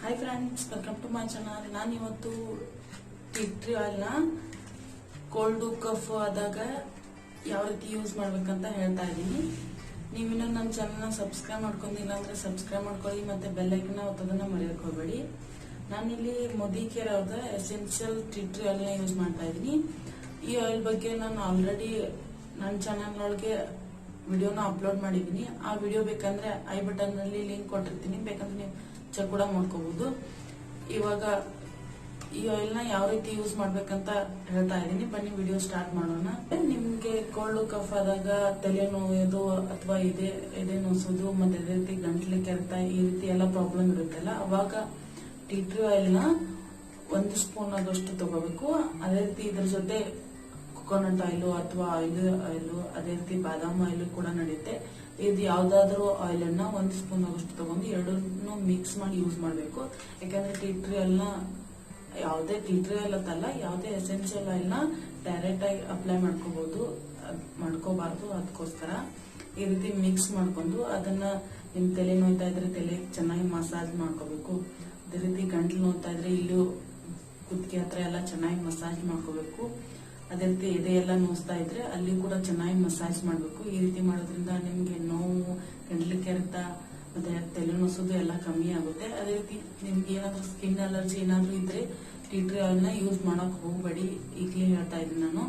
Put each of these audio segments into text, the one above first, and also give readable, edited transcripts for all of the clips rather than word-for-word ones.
Hi friends, welcome to my channel. ನಾನು ಇವತ್ತು tea tree ಆಯಿಲ್ನ ಕೋಲ್ಡು ಕಫ್ ಆದಾಗ ಯಾವ ರೀತಿ ಯೂಸ್ ಮಾಡ್ಬೇಕಂತ ಹೇಳ್ತಾ ಇದ್ದೀನಿ. ನೀವಿನ್ನೂ ನನ್ನ ಚಾನಲ್ನ ಸಬ್ಸ್ಕ್ರೈಬ್ ಮಾಡ್ಕೊಂಡಿಲ್ಲ ಅಂದ್ರೆ ಸಬ್ಸ್ಕ್ರೈಬ್ ಮಾಡ್ಕೊಳ್ಳಿ, ಮತ್ತೆ ಬೆಲ್ ಐಕನ್ ಒತ್ತೋದನ್ನ ಮರೆಯೋಕೆ ಹೋಗಬೇಡಿ. ನಾನಿಲ್ಲಿ ಮೊದಿಕೇರ್ ಅವ್ರದ ಎಸೆನ್ಷಿಯಲ್ ಟೀ ಟ್ರೀ ಆಯಿಲ್ನ ಯೂಸ್ ಮಾಡ್ತಾ ಇದ್ದೀನಿ. ಈ ಆಯಿಲ್ ಬಗ್ಗೆ ನಾನು ಆಲ್ರೆಡಿ ನನ್ನ ಚಾನಲ್ ಒಳಗೆ ವಿಡಿಯೋನ ಅಪ್ಲೋಡ್ ಮಾಡಿದ್ದೀನಿ. ಆ ವಿಡಿಯೋ ಬೇಕಂದ್ರೆ ಐ ಬಟನ್ ನಲ್ಲಿ ಲಿಂಕ್ ಕೊಟ್ಟಿರ್ತೀನಿ, ಬೇಕಂದ್ರೆ ನೀವು ಚೆಕ್ ಕೂಡ ಮಾಡ್ಕೋಬಹುದು. ಇವಾಗ ಈ ಆಯಿಲ್ ನ ಯಾವ ರೀತಿ ಯೂಸ್ ಮಾಡ್ಬೇಕಂತ ಹೇಳ್ತಾ ಇದ್ದೀನಿ. ಬನ್ನಿ ವಿಡಿಯೋ ಸ್ಟಾರ್ಟ್ ಮಾಡೋಣ. ನಿಮ್ಗೆ ಕೋಲ್ಡ್ ಕಫ್ ಆದಾಗ ತಲೆ ನೋಯೋದು ಅಥವಾ ಎದೆ ನೋಸೋದು ಮತ್ತೆ ಅದೇ ರೀತಿ ಗಂಟ್ಲು ಕೆರೆತ ಈ ರೀತಿ ಎಲ್ಲ ಪ್ರಾಬ್ಲಮ್ ಇರುತ್ತಲ್ಲ, ಅವಾಗ ಟೀ ಟ್ರೀ ಆಯಿಲ್ ನ 1 ಸ್ಪೂನ್ ಆಗೋಷ್ಟು ತಗೋಬೇಕು. ಅದೇ ರೀತಿ ಇದ್ರ ಜೊತೆ ಕೊಕೊನಟ್ ಆಯಿಲ್ ಅಥವಾ ಆಯಿಲ್ ಅದೇ ರೀತಿ ಬಾದಾಮ್ ಆಯಿಲ್ ಕೂಡ ನಡೆಯುತ್ತೆ. ಇದು ಯಾವ್ದಾದ್ರು ಆಯಿಲ್ ಅನ್ನ 1 ಸ್ಪೂನ್ ಆಗೋಷ್ಟು ತಗೊಂಡು ಎರಡನ್ನು ಮಿಕ್ಸ್ ಮಾಡಿ ಯೂಸ್ ಮಾಡಬೇಕು. ಯಾಕಂದ್ರೆ ಟೀ ಟ್ರೀ ಆಯಿಲ್ ನ ಯಾವುದೇ ಟೀ ಟ್ರೀ ಆಯಿಲ್ ಅಂತಲ್ಲ, ಯಾವುದೇ ಎಸೆನ್ಷಿಯಲ್ ಆಯಿಲ್ ನ ಡೈರೆಕ್ಟ್ ಆಗಿ ಅಪ್ಲೈ ಮಾಡ್ಕೋಬಾರ್ದು. ಅದಕ್ಕೋಸ್ಕರ ಈ ರೀತಿ ಮಿಕ್ಸ್ ಮಾಡ್ಕೊಂಡು ಅದನ್ನ ನಿಮ್ ತಲೆ ನೋಯ್ತಾ ಇದ್ರೆ ತಲೆ ಚೆನ್ನಾಗಿ ಮಸಾಜ್ ಮಾಡ್ಕೋಬೇಕು. ಅದೇ ರೀತಿ ಗಂಟ್ಲು ನೋಯ್ತಾ ಇದ್ರೆ ಇಲ್ಲೂ ಕುತ್ತಿಗೆ ಹತ್ರ ಎಲ್ಲ ಚೆನ್ನಾಗಿ ಮಸಾಜ್ ಮಾಡ್ಕೋಬೇಕು. ಅದೇ ರೀತಿ ಎದೆ ಎಲ್ಲ ನೋಸ್ತಾ ಇದ್ರೆ ಅಲ್ಲಿ ಕೂಡ ಚೆನ್ನಾಗಿ ಮಸಾಜ್ ಮಾಡಬೇಕು. ಈ ರೀತಿ ಮಾಡೋದ್ರಿಂದ ನಿಮ್ಗೆ ನೋವು, ಗಂಟ್ಲು ಕೆರೆತ ಮತ್ತೆ ತಲೆ ನೋಸೋದು ಎಲ್ಲ ಕಮ್ಮಿ ಆಗುತ್ತೆ. ಅದೇ ರೀತಿ ನಿಮ್ಗೆ ಏನಾದ್ರೂ ಸ್ಕಿನ್ ಅಲರ್ಜಿ ಏನಾದ್ರೂ ಇದ್ರೆ ಟೀ ಟ್ರೀ ಆಯಿಲ್ ನ ಯೂಸ್ ಮಾಡಕ್ ಹೋಗ್ಬೇಡಿ. ಈಗಲೇ ಹೇಳ್ತಾ ಇದ್ದೀನಿ ನಾನು.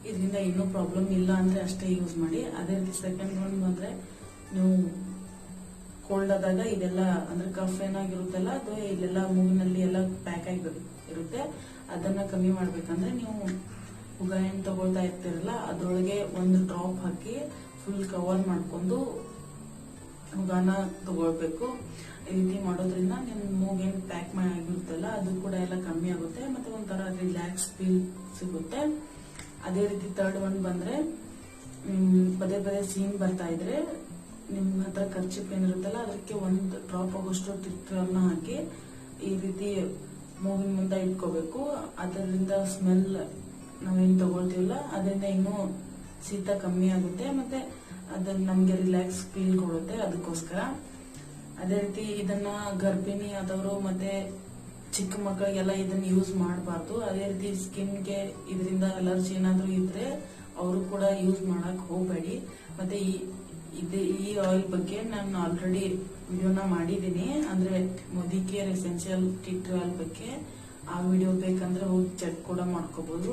ಇದರಿಂದ ಇನ್ನೂ ಪ್ರಾಬ್ಲಮ್ ಇಲ್ಲ ಅಂದ್ರೆ ಅಷ್ಟೇ ಯೂಸ್ ಮಾಡಿ. ಅದೇ ರೀತಿ ಸೆಕೆಂಡ್ ಒನ್ ಬಂದ್ರೆ, ನೀವು ಕೋಲ್ಡ್ ಆದಾಗ ಇದೆಲ್ಲ ಅಂದ್ರೆ ಕಫ್ ಏನಾಗಿರುತ್ತಲ್ಲ, ಅದು ಇಲ್ಲೆಲ್ಲ ಮೂಗಿನಲ್ಲಿ ಎಲ್ಲ ಪ್ಯಾಕ್ ಆಗಿ ಇರುತ್ತೆ. ಅದನ್ನ ಕಮ್ಮಿ ಮಾಡ್ಬೇಕಂದ್ರೆ ನೀವು ಹುಗ ಏನ್ ತಗೊಳ್ತಾ ಇರ್ತಿರಲ್ಲ, ಅದ್ರೊಳಗೆ 1 ಡ್ರಾಪ್ ಹಾಕಿ ಫುಲ್ ಕವರ್ ಮಾಡ್ಕೊಂಡು ಹುಗಾನ ತಗೊಳ್ಬೇಕು. ಈ ರೀತಿ ಮಾಡೋದ್ರಿಂದ ನಿಮ್ ಮೂಗೇನ್ ಪ್ಯಾಕ್ ಆಗಿರುತ್ತಲ್ಲ ಅದು ಕೂಡ ಎಲ್ಲ ಕಮ್ಮಿ ಆಗುತ್ತೆ, ಮತ್ತೆ ಒಂಥರ ರಿಲ್ಯಾಕ್ಸ್ ಫೀಲ್ ಸಿಗುತ್ತೆ. ಅದೇ ರೀತಿ ಥರ್ಡ್ ಒನ್ ಬಂದ್ರೆ, ಪದೇ ಪದೇ ಸೀನ್ ಬರ್ತಾ ಇದ್ರೆ ನಿಮ್ ಹತ್ರ ಖರ್ಚಿಪ್ ಏನಿರುತ್ತಲ್ಲ ಅದಕ್ಕೆ 1 ಡ್ರಾಪ್ ಆಗೋಷ್ಟು ಟೀ ಟ್ರೀ ಆಯಿಲ್ ನ ಹಾಕಿ ಈ ರೀತಿ ಮೂಗಿನ ಮುಂದೆ ಇಟ್ಕೋಬೇಕು. ಅದರಿಂದ ಸ್ಮೆಲ್ ನಾವೇನ್ ತಗೊಳ್ತೀವಲ್ಲ ಅದರಿಂದ ಇನ್ನೂ ಶೀತ ಕಮ್ಮಿ ಆಗುತ್ತೆ, ಮತ್ತೆ ಅದನ್ನ ನಮ್ಗೆ ರಿಲ್ಯಾಕ್ಸ್ ಫೀಲ್ ಕೊಡುತ್ತೆ. ಅದಕ್ಕೋಸ್ಕರ ಅದೇ ರೀತಿ ಇದನ್ನ ಗರ್ಭಿಣಿ ಆದವರು ಮತ್ತೆ ಚಿಕ್ಕ ಮಕ್ಕಳಿಗೆಲ್ಲ ಇದನ್ನ ಯೂಸ್ ಮಾಡಬಾರ್ದು. ಅದೇ ರೀತಿ ಸ್ಕಿನ್ಗೆ ಇದರಿಂದ ಅಲರ್ಜಿ ಏನಾದ್ರೂ ಇದ್ರೆ ಅವರು ಕೂಡ ಯೂಸ್ ಮಾಡಕ್ ಹೋಗ್ಬೇಡಿ. ಮತ್ತೆ ಈ ಆಯಿಲ್ ಬಗ್ಗೆ ನಾನು ಆಲ್ರೆಡಿ ವಿಡಿಯೋನ ಮಾಡಿದ್ದೀನಿ, ಅಂದ್ರೆ ಮೊದಿಕೇರ್ ಎಸೆನ್ಷಿಯಲ್ ಟೀ ಟ್ರೀ ಆಯಿಲ್ ಬಗ್ಗೆ. ಆ ವಿಡಿಯೋ ಬೇಕಂದ್ರೆ ಹೋಗಿ ಚೆಕ್ ಕೂಡ ಮಾಡ್ಕೋಬಹುದು.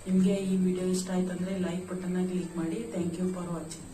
ನಿಮ್ಗೆ ಈ ವಿಡಿಯೋ ಇಷ್ಟ ಆಯ್ತಂದ್ರೆ ಲೈಕ್ ಬಟನ್ ಕ್ಲಿಕ್ ಮಾಡಿ. Thank you for watching.